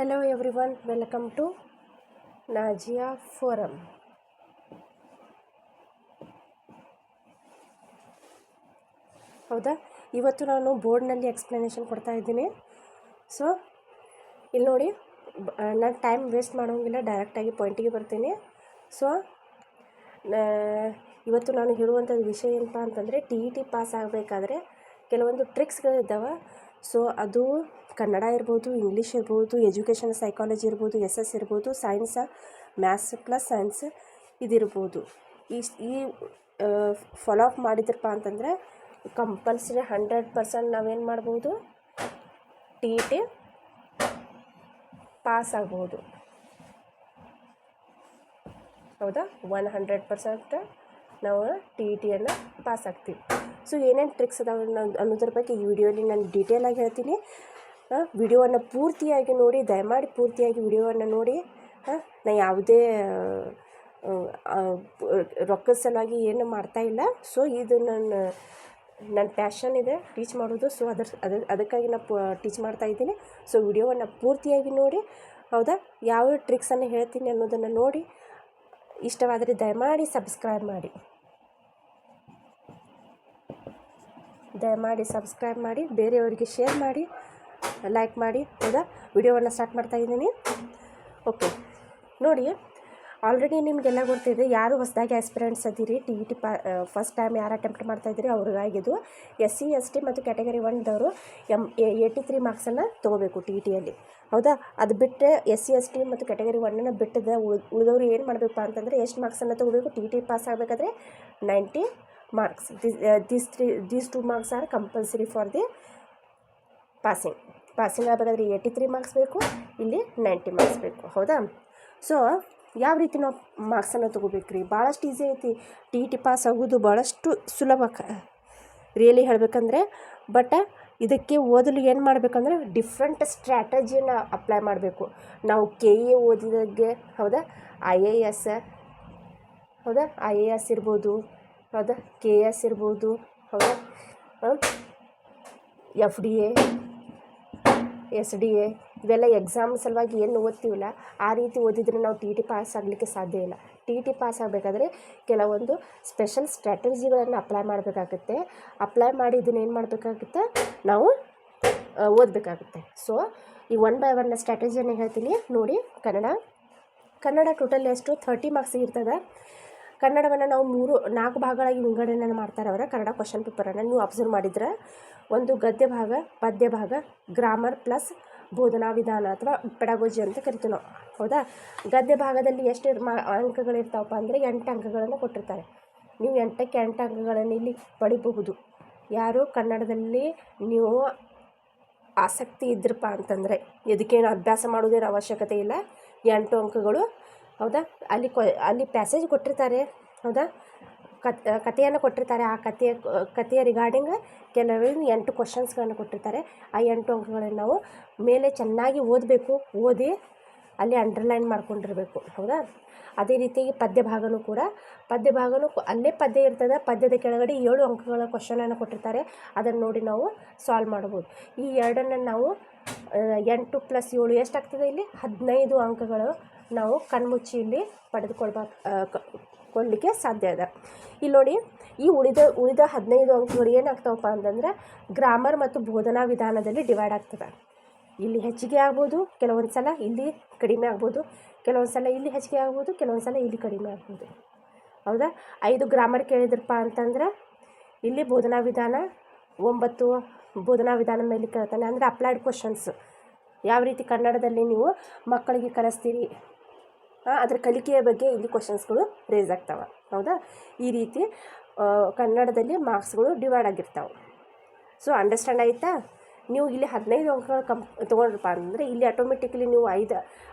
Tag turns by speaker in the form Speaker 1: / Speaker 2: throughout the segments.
Speaker 1: Hello everyone, welcome to Najia Forum. ಹೌದಾ, ಇವತ್ತು ನಾನು ಬೋರ್ಡ್ನಲ್ಲಿ ಎಕ್ಸ್ಪ್ಲನೇಷನ್ ಕೊಡ್ತಾ ಇದ್ದೀನಿ. ಸೊ ಇಲ್ಲಿ ನೋಡಿ, ನಾನು ಟೈಮ್ ವೇಸ್ಟ್ ಮಾಡೋಂಗಿಲ್ಲ, ಡೈರೆಕ್ಟಾಗಿ ಪಾಯಿಂಟಿಗೆ ಬರ್ತೀನಿ. ಸೊ ಇವತ್ತು ನಾನು ಹೇಳುವಂಥದ್ದು ವಿಷಯ ಏನಪ್ಪ ಅಂತಂದರೆ, TET ಪಾಸ್ ಆಗಬೇಕಾದ್ರೆ ಕೆಲವೊಂದು ಟ್ರಿಕ್ಸ್ಗಳಿದ್ದಾವೆ. ಸೊ ಅದು ಕನ್ನಡ ಇರ್ಬೋದು, ಇಂಗ್ಲೀಷ್ ಇರ್ಬೋದು, ಎಜುಕೇಷನ್ ಸೈಕಾಲಜಿ ಇರ್ಬೋದು, SS ಇರ್ಬೋದು, ಸೈನ್ಸ್, ಮ್ಯಾಥ್ಸ್ ಪ್ಲಸ್ ಸೈನ್ಸ್ ಇದಿರ್ಬೋದು. ಈ ಫಾಲೋ ಅಪ್ ಮಾಡಿದ್ರಪ್ಪ ಅಂತಂದರೆ ಕಂಪಲ್ಸರಿ 100% ನಾವೇನು ಮಾಡ್ಬೋದು, TET ಪಾಸ್ ಆಗ್ಬೋದು. ಹೌದಾ, 100% ನಾವು TETಯನ್ನು ಪಾಸ್ ಆಗ್ತೀವಿ. ಸೊ ಏನೇನು ಟ್ರಿಕ್ಸ್ ಅದಾವೆ ಅನ್ನೋದ್ರ ಬಗ್ಗೆ ಈ ವಿಡಿಯೋಲಿ ನಾನು ಡೀಟೇಲಾಗಿ ಹೇಳ್ತೀನಿ. ವಿಡಿಯೋವನ್ನು ಪೂರ್ತಿಯಾಗಿ ನೋಡಿ, ದಯಮಾಡಿ ಪೂರ್ತಿಯಾಗಿ ವಿಡಿಯೋವನ್ನು ನೋಡಿ. ನಾನು ಯಾವುದೇ ರೊಕ್ಕದ ಸಲುವಾಗಿ ಏನು ಮಾಡ್ತಾಯಿಲ್ಲ. ಸೊ ಇದು ನನ್ನ ಪ್ಯಾಷನ್ ಇದೆ, ಟೀಚ್ ಮಾಡೋದು. ಸೊ ಅದಕ್ಕಾಗಿ ನಾನು ಟೀಚ್ ಮಾಡ್ತಾಯಿದ್ದೀನಿ. ಸೊ ವಿಡಿಯೋವನ್ನು ಪೂರ್ತಿಯಾಗಿ ನೋಡಿ. ಹೌದಾ, ಯಾವ ಟ್ರಿಕ್ಸನ್ನು ಹೇಳ್ತೀನಿ ಅನ್ನೋದನ್ನು ನೋಡಿ. ಇಷ್ಟವಾದರೆ ದಯಮಾಡಿ ಸಬ್ಸ್ಕ್ರೈಬ್ ಮಾಡಿ, ಬೇರೆಯವರಿಗೆ ಶೇರ್ ಮಾಡಿ, ಲೈಕ್ ಮಾಡಿ. ಹೌದಾ, ವಿಡಿಯೋವನ್ನು ಸ್ಟಾರ್ಟ್ ಮಾಡ್ತಾಯಿದ್ದೀನಿ. ಓಕೆ ನೋಡಿ, ಆಲ್ರೆಡಿ ನಿಮಗೆಲ್ಲ ಗೊತ್ತಿದೆ. ಯಾರು ಹೊಸದಾಗಿ ಆಸ್ಪಿರೆಂಟ್ಸ್ ಅದೀರಿ, TET ಫಸ್ಟ್ ಟೈಮ್ ಯಾರು ಅಟೆಂಪ್ಟ್ ಮಾಡ್ತಾಯಿದ್ದೀರಿ ಅವ್ರಿಗಾಗಿದ್ದು. SC ST ಮತ್ತು ಕ್ಯಾಟಗರಿ 1ದವರು 83 ಮಾರ್ಕ್ಸನ್ನು ತೊಗೋಬೇಕು TETಯಲ್ಲಿ. ಹೌದಾ, ಅದು ಬಿಟ್ಟರೆ SC ST ಮತ್ತು ಕ್ಯಾಟಗರಿ 1 ಬಿಟ್ಟದ ಉಳಿದವರು ಏನು ಮಾಡಬೇಕಪ್ಪ ಅಂತಂದರೆ, ಎಷ್ಟು ಮಾರ್ಕ್ಸನ್ನು ತೊಗೋಬೇಕು, TET ಪಾಸ್ ಆಗಬೇಕಾದ್ರೆ 90 marks. These 2 marks are compulsory for the passing ಆಗಬೇಕಾದ್ರೆ 83 ಮಾರ್ಕ್ಸ್ ಬೇಕು, ಇಲ್ಲಿ 90 ಮಾರ್ಕ್ಸ್ ಬೇಕು. ಹೌದಾ, ಸೊ ಯಾವ ರೀತಿ ನಾವು ಮಾರ್ಕ್ಸನ್ನು ತೊಗೋಬೇಕ್ರಿ? ಭಾಳಷ್ಟು ಈಸಿ ಐತಿ. TET ಪಾಸ್ ಆಗೋದು ಭಾಳಷ್ಟು ಸುಲಭ ರಿಯಲಿ ಹೇಳಬೇಕಂದ್ರೆ. ಬಟ್ ಇದಕ್ಕೆ ಓದಲು ಏನು ಮಾಡಬೇಕಂದ್ರೆ, ಡಿಫ್ರೆಂಟ್ ಸ್ಟ್ರ್ಯಾಟಜಿನ ಅಪ್ಲೈ ಮಾಡಬೇಕು. ನಾವು KE ಓದಿದಾಗೆ, ಹೌದಾ, IAS, ಹೌದಾ, IAS ಇರ್ಬೋದು, ಹೌದಾ, KS ಇರ್ಬೋದು, ಹೌದಾ, FDA, SDA ಇವೆಲ್ಲ ಎಕ್ಸಾಮ್ ಸಲುವಾಗಿ ಏನು ಓದ್ತೀವಲ್ಲ, ಆ ರೀತಿ ಓದಿದರೆ ನಾವು TET ಪಾಸ್ ಆಗಲಿಕ್ಕೆ ಸಾಧ್ಯ ಇಲ್ಲ. TET ಪಾಸ್ ಆಗಬೇಕಾದ್ರೆ ಕೆಲವೊಂದು ಸ್ಪೆಷಲ್ ಸ್ಟ್ರಾಟಜಿಗಳನ್ನು ಅಪ್ಲೈ ಮಾಡಬೇಕಾಗುತ್ತೆ. ಅಪ್ಲೈ ಮಾಡಿ ಇದನ್ನು ಏನು ಮಾಡಬೇಕಾಗುತ್ತೆ, ನಾವು ಓದಬೇಕಾಗುತ್ತೆ. ಸೊ ಈ 1 by 1 ಸ್ಟ್ರಾಟಜಿಯನ್ನು ಹೇಳ್ತೀನಿ ನೋಡಿ. ಕನ್ನಡ ಟೋಟಲ್ ಎಷ್ಟು 30 ಮಾರ್ಕ್ಸ್ ಇರ್ತದೆ. ಕನ್ನಡವನ್ನು ನಾವು 4 ಭಾಗಗಳಾಗಿ ವಿಂಗಡಣೆ ಮಾಡ್ತಾರೆ ಅವರ ಕನ್ನಡ ಕ್ವಶನ್ ಪೇಪರನ್ನು. ನೀವು ಅಬ್ಸರ್ವ್ ಮಾಡಿದ್ರೆ, ಒಂದು ಗದ್ಯ ಭಾಗ, ಪದ್ಯ ಭಾಗ, ಗ್ರಾಮರ್ ಪ್ಲಸ್ ಬೋಧನಾ ವಿಧಾನ ಅಥವಾ ಪೆಡಗೋಜಿ ಅಂತ ಕರಿತೀವಿ ನಾವು. ಹೌದಾ, ಗದ್ಯ ಭಾಗದಲ್ಲಿ ಎಷ್ಟು ಅಂಕಗಳಿರ್ತಾವಪ್ಪ ಅಂದರೆ 8 ಅಂಕಗಳನ್ನು ಕೊಟ್ಟಿರ್ತಾರೆ. ನೀವು 8ಕ್ಕೆ 8 ಅಂಕಗಳನ್ನು ಇಲ್ಲಿ ಪಡಿಬಹುದು. ಯಾರು ಕನ್ನಡದಲ್ಲಿ ನೀವು ಆಸಕ್ತಿ ಇದ್ರಪ್ಪ ಅಂತಂದರೆ, ಇದಕ್ಕೇನು ಅಭ್ಯಾಸ ಮಾಡೋದೇನು ಅವಶ್ಯಕತೆ ಇಲ್ಲ. 8 ಅಂಕಗಳು. ಹೌದಾ, ಅಲ್ಲಿ ಪ್ಯಾಸೇಜ್ ಕೊಟ್ಟಿರ್ತಾರೆ. ಹೌದಾ, ಕಥೆಯನ್ನು ಕೊಟ್ಟಿರ್ತಾರೆ. ಆ ಕಥೆಯ ರಿಗಾರ್ಡಿಂಗ್ ಕೆಲವೊಂದು 8 ಕ್ವಶನ್ಸ್ಗಳನ್ನು ಕೊಟ್ಟಿರ್ತಾರೆ. ಆ 8 ಅಂಕಗಳನ್ನು ನಾವು ಮೇಲೆ ಚೆನ್ನಾಗಿ ಓದಬೇಕು. ಓದಿ ಅಲ್ಲಿ ಅಂಡರ್ಲೈನ್ ಮಾಡ್ಕೊಂಡಿರಬೇಕು. ಹೌದಾ, ಅದೇ ರೀತಿಯಾಗಿ ಪದ್ಯ ಭಾಗನೂ ಅಲ್ಲೇ ಪದ್ಯ ಇರ್ತದೆ. ಪದ್ಯದ ಕೆಳಗಡೆ 7 ಅಂಕಗಳ ಕ್ವಶನನ್ನು ಕೊಟ್ಟಿರ್ತಾರೆ. ಅದನ್ನು ನೋಡಿ ನಾವು ಸಾಲ್ವ್ ಮಾಡ್ಬೋದು. ಈ ಎರಡನ್ನು ನಾವು 8 + 7 ಎಷ್ಟಾಗ್ತದೆ, ಇಲ್ಲಿ 15 ಅಂಕಗಳು ನಾವು ಕಣ್ಮುಚ್ಚಿ ಇಲ್ಲಿ ಕೊಡಲಿಕ್ಕೆ ಸಾಧ್ಯ ಇದೆ. ಇಲ್ಲಿ ನೋಡಿ, ಈ ಉಳಿದ 15 ಅಂಕಗಳು ಏನಾಗ್ತಾವಪ್ಪ ಅಂತಂದರೆ, ಗ್ರಾಮರ್ ಮತ್ತು ಬೋಧನಾ ವಿಧಾನದಲ್ಲಿ ಡಿವೈಡ್ ಆಗ್ತದೆ. ಇಲ್ಲಿ ಹೆಚ್ಚಿಗೆ ಆಗ್ಬೋದು, ಕೆಲವೊಂದು ಸಲ ಇಲ್ಲಿ ಕಡಿಮೆ ಆಗ್ಬೋದು, ಕೆಲವೊಂದು ಸಲ ಇಲ್ಲಿ ಹೆಚ್ಚಿಗೆ ಆಗ್ಬೋದು, ಕೆಲವೊಂದು ಸಲ ಇಲ್ಲಿ ಕಡಿಮೆ ಆಗ್ಬೋದು. ಹೌದಾ, 5 ಗ್ರಾಮರ್ ಕೇಳಿದ್ರಪ್ಪ ಅಂತಂದ್ರೆ, ಇಲ್ಲಿ ಬೋಧನಾ ವಿಧಾನ 9 ಬೋಧನಾ ವಿಧಾನ ಮೇಲೆ ಕೇಳ್ತಾನೆ. ಅಂದರೆ ಅಪ್ಲೈಡ್ ಕ್ವಶನ್ಸ್ ಯಾವ ರೀತಿ ಕನ್ನಡದಲ್ಲಿ ನೀವು ಮಕ್ಕಳಿಗೆ ಕಲಿಸ್ತೀರಿ, ಅದರ ಕಲಿಕೆಯ ಬಗ್ಗೆ ಇಲ್ಲಿ ಕ್ವಶನ್ಸ್ಗಳು ರೇಸ್ ಆಗ್ತಾವೆ. ಹೌದಾ, ಈ ರೀತಿ ಕನ್ನಡದಲ್ಲಿ ಮಾರ್ಕ್ಸ್ಗಳು ಡಿವೈಡ್ ಆಗಿರ್ತಾವೆ. ಸೊ ಅಂಡರ್ಸ್ಟ್ಯಾಂಡ್ ಆಯಿತಾ? ನೀವು ಇಲ್ಲಿ 15 ಅಂಕಗಳು ತೊಗೊಂಡ್ರಪ್ಪ ಅಂದರೆ, ಇಲ್ಲಿ ಆಟೋಮೆಟಿಕಲಿ ನೀವು 5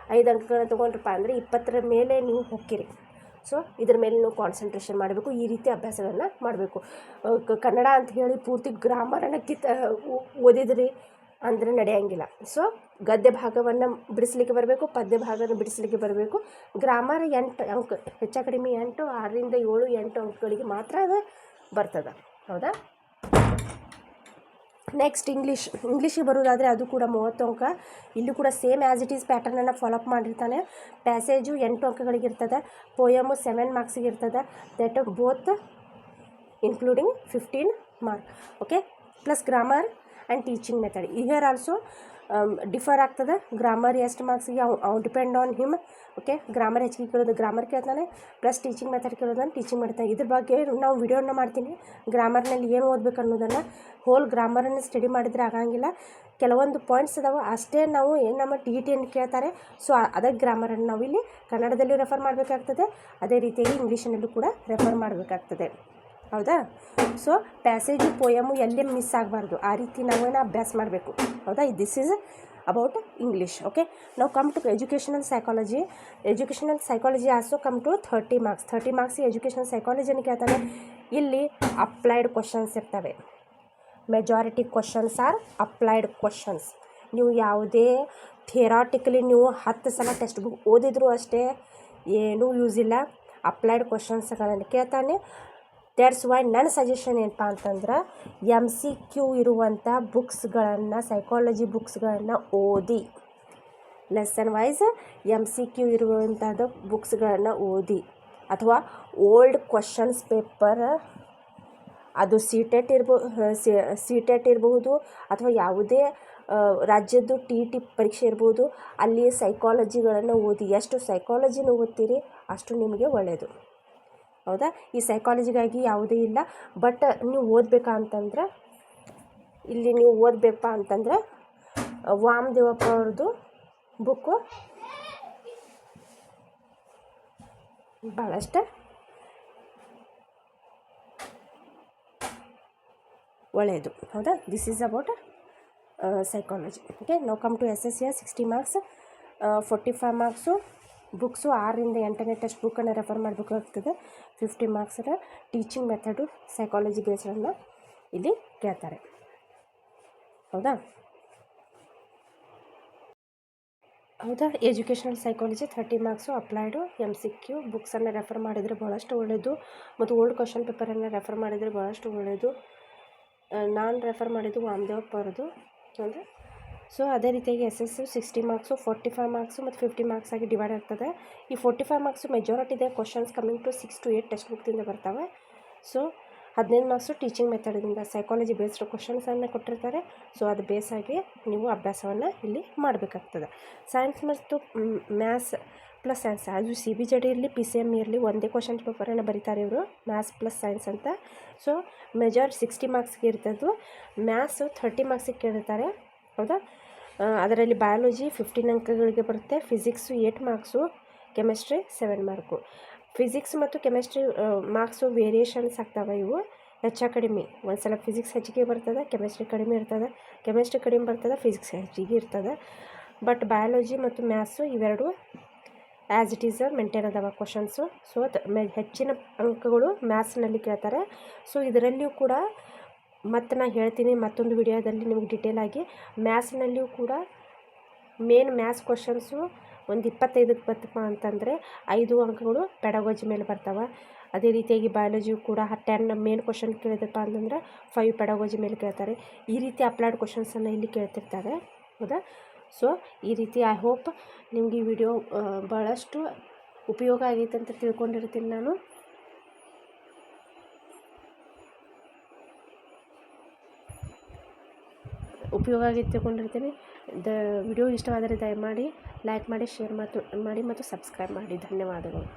Speaker 1: ಅಂಕಗಳನ್ನ ತೊಗೊಂಡ್ರಪ್ಪ ಅಂದರೆ 20ರ ಮೇಲೆ ನೀವು ಹೋಗ್ತೀರಿ. ಸೊ ಇದ್ರ ಮೇಲೆ ನೀವು ಕಾನ್ಸಂಟ್ರೇಷನ್ ಮಾಡಬೇಕು. ಈ ರೀತಿ ಅಭ್ಯಾಸಗಳನ್ನು ಮಾಡಬೇಕು. ಕನ್ನಡ ಅಂತ ಹೇಳಿ ಪೂರ್ತಿ ಗ್ರಾಮರನ್ನು ಓದಿದ್ರಿ ಅಂದರೆ ನಡೆಯೋಂಗಿಲ್ಲ. ಸೊ ಗದ್ಯ ಭಾಗವನ್ನು ಬಿಡಿಸ್ಲಿಕ್ಕೆ ಬರಬೇಕು, ಪದ್ಯ ಭಾಗವನ್ನು ಬಿಡಿಸ್ಲಿಕ್ಕೆ ಬರಬೇಕು. ಗ್ರಾಮರ್ 8 ಅಂಕ, ಹೆಚ್ಚು ಕಡಿಮೆ 8, 6ರಿಂದ 7, 8 ಅಂಕಗಳಿಗೆ ಮಾತ್ರ ಅದು ಬರ್ತದೆ. ಹೌದಾ, ನೆಕ್ಸ್ಟ್ ಇಂಗ್ಲೀಷಿಗೆ ಬರೋದಾದರೆ ಅದು ಕೂಡ 30 ಅಂಕ. ಇಲ್ಲೂ ಕೂಡ ಸೇಮ್ ಆ್ಯಸ್ ಇಟ್ ಈಸ್ ಪ್ಯಾಟರ್ನನ್ನು ಫಾಲೋಅಪ್ ಮಾಡಿರ್ತಾನೆ. ಪ್ಯಾಸೇಜು 8 ಅಂಕಗಳಿಗಿರ್ತದೆ. ಪೋಯಮು 7 ಮಾರ್ಕ್ಸಿಗೆ ಇರ್ತದೆ. That both including 15 mark. Okay, plus grammar and teaching method here also differ ಆಗ್ತದೆ. ಗ್ರಾಮರ್ ಎಷ್ಟು ಮಾರ್ಕ್ಸಿಗೆ ಅವ್ನು depend on him. Okay, grammar ಹೆಚ್ಚಿಗೆ ಕೇಳೋದು ಗ್ರಾಮರ್ ಕೇಳ್ತಾನೆ, ಪ್ಲಸ್ ಟೀಚಿಂಗ್ ಮೆಥಡ್ ಕೇಳೋದನ್ನು ಟೀಚಿಂಗ್ ಮಾಡ್ತಾನೆ. ಇದ್ರ ಬಗ್ಗೆ ನಾವು ವಿಡಿಯೋನ ಮಾಡ್ತೀನಿ. ಗ್ರಾಮರ್ನಲ್ಲಿ ಏನು ಓದಬೇಕು ಅನ್ನೋದನ್ನು ಹೋಲ್ ಗ್ರಾಮರನ್ನು ಸ್ಟಡಿ ಮಾಡಿದರೆ ಆಗಂಗಿಲ್ಲ. ಕೆಲವೊಂದು ಪಾಯಿಂಟ್ಸ್ ಅದಾವೆ ಅಷ್ಟೇ. ನಾವು ಏನು ನಮ್ಮ ಟಿಯನ್ನು ಕೇಳ್ತಾರೆ, ಸೊ ಅದಕ್ಕೆ ಗ್ರಾಮರನ್ನು ನಾವು ಇಲ್ಲಿ ಕನ್ನಡದಲ್ಲೂ ರೆಫರ್ ಮಾಡಬೇಕಾಗ್ತದೆ, ಅದೇ ರೀತಿಯಾಗಿ ಇಂಗ್ಲೀಷಿನಲ್ಲೂ ಕೂಡ ರೆಫರ್ ಮಾಡಬೇಕಾಗ್ತದೆ. ಹೌದಾ? ಸೊ ಪ್ಯಾಸೇಜು ಪೋಯಮು ಎಲ್ಲೇ ಮಿಸ್ ಆಗಬಾರ್ದು, ಆ ರೀತಿ ನಾವೇನು ಅಭ್ಯಾಸ ಮಾಡಬೇಕು. ಹೌದಾ? This is about English. Okay, ನಾವು come to educational psychology. Educational psychology also come to 30 marks. 30 marks educational ಸೈಕಾಲಜಿಯನ್ನು ಕೇಳ್ತಾನೆ. ಇಲ್ಲಿ ಅಪ್ಲೈಡ್ ಕ್ವಶನ್ಸ್ ಇರ್ತವೆ. Majority questions are applied questions. ನೀವು ಯಾವುದೇ ಥಿಯರಾಟಿಕಲಿ ನೀವು 10 ಸಲ ಟೆಕ್ಸ್ಟ್ ಬುಕ್ ಓದಿದ್ರು ಅಷ್ಟೇ ಏನೂ ಯೂಸ್ ಇಲ್ಲ. ಅಪ್ಲೈಡ್ ಕ್ವಶನ್ಸ್ಗಳನ್ನು ಕೇಳ್ತಾನೆ. ದ್ಯಾಟ್ಸ್ ವೈ ನನ್ನ ಸಜೆಷನ್ ಏನಪ್ಪ ಅಂತಂದ್ರೆ MCQ ಇರುವಂಥ ಬುಕ್ಸ್ಗಳನ್ನು, ಸೈಕಾಲಜಿ ಬುಕ್ಸ್ಗಳನ್ನು ಓದಿ. ಲೆಸನ್ ವೈಸ್ MCQ ಇರುವಂಥದ್ದು ಬುಕ್ಸ್ಗಳನ್ನು ಓದಿ. ಅಥವಾ ಓಲ್ಡ್ ಕ್ವಶನ್ಸ್ ಪೇಪರ್, ಅದು CTET ಇರ್ಬೋದು ಅಥವಾ ಯಾವುದೇ ರಾಜ್ಯದ್ದು TET ಪರೀಕ್ಷೆ ಇರ್ಬೋದು, ಅಲ್ಲಿ ಸೈಕಾಲಜಿಗಳನ್ನು ಓದಿ. ಎಷ್ಟು ಸೈಕಾಲಜಿನ ಓದ್ತೀರಿ ಅಷ್ಟು ನಿಮಗೆ ಒಳ್ಳೆಯದು. ಹೌದಾ? ಈ ಸೈಕಾಲಜಿಗಾಗಿ ಯಾವುದೇ ಇಲ್ಲ. ಬಟ್ ನೀವು ಓದಬೇಕಾ ಅಂತಂದ್ರೆ, ಇಲ್ಲಿ ನೀವು ಓದಬೇಕಪ್ಪ ಅಂತಂದರೆ ವಾಮದೇವಪ್ಪ ಅವ್ರದ್ದು ಬುಕ್ಕು ಭಾಳಷ್ಟು ಒಳ್ಳೆಯದು. ಹೌದಾ? This is about psychology. Okay, ನಾವು come to SSC 60 marks. 45 marks books 6ರಿಂದ 8ನೇ ಟೆಕ್ಸ್ಟ್ ಬುಕ್ಕನ್ನು ರೆಫರ್ ಮಾಡಬೇಕಾಗ್ತದೆ. 50 ಮಾರ್ಕ್ಸರ ಟೀಚಿಂಗ್ ಮೆಥಡು ಸೈಕಾಲಜಿ ಬೇಸ್ಡನ್ನು ಇಲ್ಲಿ ಕೇಳ್ತಾರೆ. ಹೌದಾ? Educational psychology 30 marks applied. MCQ ಬುಕ್ಸನ್ನು ರೆಫರ್ ಮಾಡಿದರೆ ಭಾಳಷ್ಟು ಒಳ್ಳೆಯದು. ಮತ್ತು ಓಲ್ಡ್ ಕ್ವಶನ್ ಪೇಪರನ್ನು ರೆಫರ್ ಮಾಡಿದರೆ ಭಾಳಷ್ಟು ಒಳ್ಳೆಯದು. ನಾನು ರೆಫರ್ ಮಾಡಿದ್ದು ವಾಮದೇವಪ್ಪ ಅವ್ರದ್ದು. ಹೌದಾ? ಸೊ ಅದೇ ರೀತಿಯಾಗಿ SSC 60 ಮಾರ್ಕ್ಸು, 45 ಮಾರ್ಕ್ಸು ಮತ್ತು 50 ಮಾರ್ಕ್ಸ್ ಆಗಿ ಡಿವೈಡ್ ಆಗ್ತದೆ. ಈ 45 ಮಾರ್ಕ್ಸು ಮೆಜಾರಿಟಿ ಇದೆ questions coming to 6 to 8 text ಬುಕ್ದಿಂದ ಬರ್ತವೆ. ಸೊ 15 ಮಾರ್ಕ್ಸು ಟೀಚಿಂಗ್ ಮೆಥಡಿಂದ ಸೈಕಾಲಜಿ ಬೇಸ್ಡ್ ಕ್ವಶನ್ಸನ್ನು ಕೊಟ್ಟಿರ್ತಾರೆ. ಸೊ ಅದು ಬೇಸಾಗಿ ನೀವು ಅಭ್ಯಾಸವನ್ನು ಇಲ್ಲಿ ಮಾಡಬೇಕಾಗ್ತದೆ. ಸೈನ್ಸ್ ಮತ್ತು ಮ್ಯಾಥ್ಸ್ ಪ್ಲಸ್ ಸೈನ್ಸ್, ಅದು CBJD ಇರಲಿ PCM ಇರಲಿ ಒಂದೇ ಕ್ವಶನ್ ಪೇಪರನ್ನು ಬರೀತಾರೆ ಇವರು, ಮ್ಯಾಥ್ಸ್ ಪ್ಲಸ್ ಸೈನ್ಸ್ ಅಂತ. So majority 60 ಮಾರ್ಕ್ಸ್ಗೆ ಇರ್ತದ್ದು. ಮ್ಯಾಥ್ಸು 30 ಮಾರ್ಕ್ಸಿಗೆ ಕೇಳಿರ್ತಾರೆ. ಹೌದಾ? ಅದರಲ್ಲಿ ಬಯಾಲಜಿ 15 ಅಂಕಗಳಿಗೆ ಬರುತ್ತೆ. Physics 8 marks, chemistry 7 mark. Physics ಮತ್ತು ಕೆಮಿಸ್ಟ್ರಿ ಮಾರ್ಕ್ಸು ವೇರಿಯೇಷನ್ಸ್ ಆಗ್ತವೆ. ಇವು ಹೆಚ್ಚು ಕಡಿಮೆ, ಒಂದು ಸಲ ಫಿಸಿಕ್ಸ್ ಹೆಚ್ಚಿಗೆ ಬರ್ತದೆ, ಕೆಮಿಸ್ಟ್ರಿ ಕಡಿಮೆ ಇರ್ತದೆ, ಕೆಮಿಸ್ಟ್ರಿ ಕಡಿಮೆ ಬರ್ತದೆ, ಫಿಸಿಕ್ಸ್ ಹೆಚ್ಚಿಗೆ ಇರ್ತದೆ. ಬಟ್ ಬಯಾಲಜಿ ಮತ್ತು ಮ್ಯಾಥ್ಸು ಇವೆರಡು ಆ್ಯಸ್ ಇಟ್ ಈಸ್ ಮೇಂಟೈನ್ ಅದಾವ ಕ್ವಶನ್ಸು. ಸೊ ಹೆಚ್ಚಿನ ಅಂಕಗಳು ಮ್ಯಾಥ್ಸ್ನಲ್ಲಿ ಕೇಳ್ತಾರೆ. ಸೊ ಇದರಲ್ಲಿಯೂ ಕೂಡ ಮತ್ತು ನಾನು ಹೇಳ್ತೀನಿ ಮತ್ತೊಂದು ವಿಡಿಯೋದಲ್ಲಿ ನಿಮಗೆ ಡಿಟೇಲಾಗಿ. ಮ್ಯಾಥ್ಸ್ನಲ್ಲಿಯೂ ಕೂಡ ಮೇನ್ ಮ್ಯಾಥ್ಸ್ ಕ್ವಶನ್ಸು ಒಂದು 25ಕ್ಕೆ ಬರ್ತಪ್ಪ ಅಂತಂದರೆ 5 ಅಂಕಗಳು ಪೆಡಗಾಜಿ ಮೇಲೆ ಬರ್ತಾವೆ. ಅದೇ ರೀತಿಯಾಗಿ ಬಯಾಲಜಿಯು ಕೂಡ 10 ಮೇನ್ ಕ್ವಶನ್ ಕೇಳಿದಪ್ಪ ಅಂತಂದ್ರೆ 5 ಪೆಡಗಾಜಿ ಮೇಲೆ ಕೇಳ್ತಾರೆ. ಈ ರೀತಿ ಅಪ್ಲೈಡ್ ಕ್ವಶನ್ಸನ್ನು ಇಲ್ಲಿ ಕೇಳ್ತಿರ್ತಾರೆ. ಹೌದಾ? ಸೊ ಈ ರೀತಿ ಐ ಹೋಪ್ ನಿಮಗೆ ಈ ವಿಡಿಯೋ ಭಾಳಷ್ಟು ಉಪಯೋಗ ಆಗೈತೆ ಅಂತ ತಿಳ್ಕೊಂಡಿರ್ತೀನಿ ನಾನು. ಉಪಯೋಗ ಆಗಿ ತಿಳ್ಕೊಂಡಿರ್ತೀನಿ. ವಿಡಿಯೋ ಇಷ್ಟವಾದರೆ ದಯಮಾಡಿ ಲೈಕ್ ಮಾಡಿ, ಶೇರ್ ಮಾಡಿ ಮತ್ತು ಸಬ್ಸ್ಕ್ರೈಬ್ ಮಾಡಿ. ಧನ್ಯವಾದಗಳು.